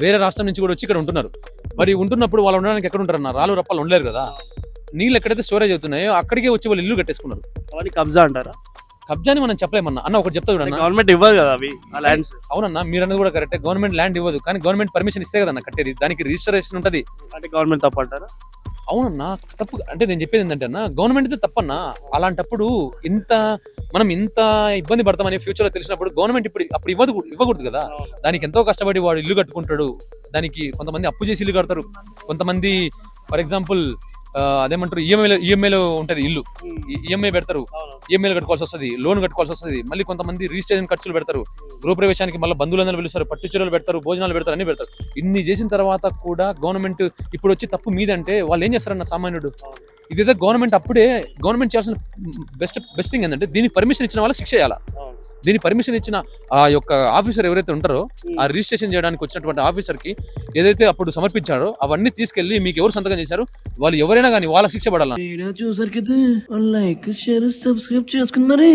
వేరే రాష్ట్రం నుంచి కూడా వచ్చి ఇక్కడ ఉంటున్నారు. మరి ఉంటున్నప్పుడు వాళ్ళు ఉండడానికి ఎక్కడ ఉంటారన్న? రాళ్ళు రప్పాలు ఉండలేరు కదా. నీళ్ళు ఎక్కడైతే స్టోరేజ్ అవుతున్నాయో అక్కడికే వచ్చి వాళ్ళు ఇల్లు కట్టేసుకున్నారు. అవన్నీ కబ్జా అంటారా? కబ్జాని మనం చెప్పలేమన్నా అన్న. ఒకటి చెప్తా చూడన్న, గవర్నమెంట్ ఇవ్వదు కదా అవి ఆ ల్యాండ్స్. అవునన్నా మీరు అన్నది కూడా కరెక్టే. గవర్నమెంట్ ల్యాండ్ ఇవ్వదు, కానీ గవర్నమెంట్ పర్మిషన్ ఇస్తే కదన్న కట్టేది. దానికి రిజిస్ట్రేషన్ ఉంటది. అంటే గవర్నమెంట్ తప్పు అంటారా? అవునన్నా తప్పు. అంటే నేను చెప్పేది ఏంటంటే అన్న, గవర్నమెంట్ అయితే తప్పన్నా. అలాంటప్పుడు మనం ఇంత ఇబ్బంది పడతామని ఫ్యూచర్ లో తెలిసినప్పుడు గవర్నమెంట్ అప్పుడు ఇవ్వకూడదు కదా. దానికి ఎంతో కష్టపడి వాడు ఇల్లు కట్టుకుంటాడు. దానికి కొంతమంది అప్పు చేసి ఇల్లు కడతారు. కొంతమంది ఫర్ ఎగ్జాంపుల్ అదేమంటారు, ఈఎంఐలో ఉంటది ఇల్లు, ఈఎంఐ పెడతారు, ఈఎంఐలు కట్టుకోవాల్సి వస్తుంది, లోన్ కట్టుకోవాల్సి వస్తుంది. మళ్ళీ కొంతమంది రిజిస్ట్రేషన్ ఖర్చులు పెడతారు, గృహప్రవేశానికి మళ్ళీ బంధువులందరూ పిలుస్తారు, పట్టుచీరలు పెడతారు, భోజనాలు పెడతారు, అన్ని పెడతారు. ఇన్ని చేసిన తర్వాత కూడా గవర్నమెంట్ ఇప్పుడు వచ్చి తప్పు మీదంటే వాళ్ళు ఏం చేస్తారన్న సామాన్యుడు? ఇదేదో గవర్నమెంట్ చేయాల్సిన బెస్ట్ థింగ్ ఏంటంటే దీనికి పర్మిషన్ ఇచ్చిన వాళ్ళకి శిక్ష చేయాలా. దీని పర్మిషన్ ఇచ్చిన ఆ యొక్క ఆఫీసర్ ఎవరైతే ఉంటారో, ఆ రిజిస్ట్రేషన్ చేయడానికి వచ్చినటువంటి ఆఫీసర్ కి ఏదైతే అప్పుడు సమర్పించారో అవన్నీ తీసుకెళ్లి మీకు ఎవరు సంతకం చేశారు వాళ్ళు ఎవరైనా కానీ వాళ్ళకి శిక్ష పడాలి. చూసారు కదా, లైక్ షేర్ సబ్స్క్రైబ్ చేసుకుని మరి.